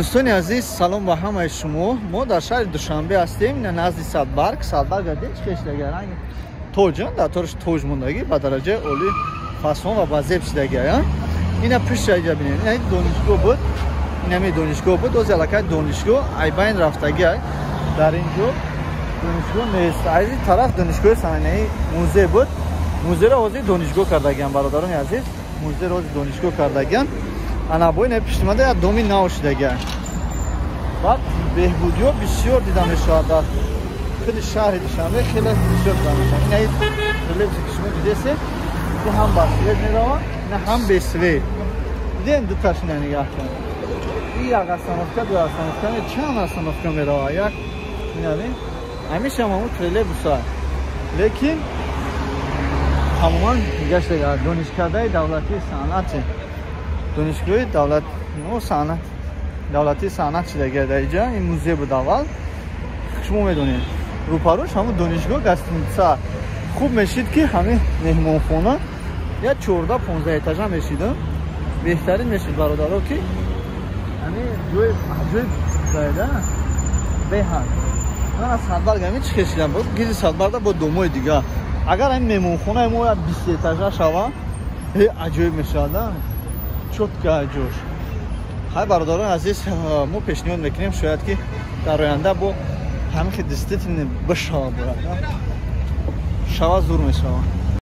دوستان عزیز سلام به همه شما. ما در شهر دوشنبه هستیم نزد سادبرگ. سادبرگ دیگه چیش دیگه رنگ توجن در طورش توج موندگی به درجه عالی فاسون و بازیب دیگه. اینا پیش جا ببینید. این دانشگاه بود. اینمی دانشگاه بود. از علاقه دانشگاه ایبین رفتگی در اینجا دانشگاه نیست. از این طرف دانشگاه صنایع موزه بود. موزه را از دانشگاه کردگان برادران عزیز. موزه را از دانشگاه کردگان. انا بوین پیشنهاد دومی ناوشیدگی. بعد بهبودیو بسیار دیدم شهر خیلی شهر دوشنبه خیلی بسیار دیدم. این خیلی شما دیدیسه که هم بسیار میروه نه هم بسیار. دیدن دو تاشون نگاه کن. این یک استانفکا دو استانفکا چند استانفکا میروه یک می‌بینید. همیشه همون خیلی بسیار. لیکن همون گشت دانشکده دولتی صنعتی دانشگاه دولت نو صنعت دولتی صنعت شده گرده اینجا این موزه بود اول شما میدونید روپاروش همون دانشگاه گسترونیتسا خوب میشید که همین مهمانخانه یا 14 15 اتاژه میشید بهترین میشید برادرها که همین جای زایده بهتر من از سادبرگ همین چی کشیدم بود گیزی سادبرگ با دومای دیگه اگر این مهمانخانه ما 20 اتاژه شوه عجیب میشد چوتکا جوش. های برادران عزیز ما پیشنهاد میکنیم شاید که در آینده با همین که دستتون بشه بود. شوا زور میشه.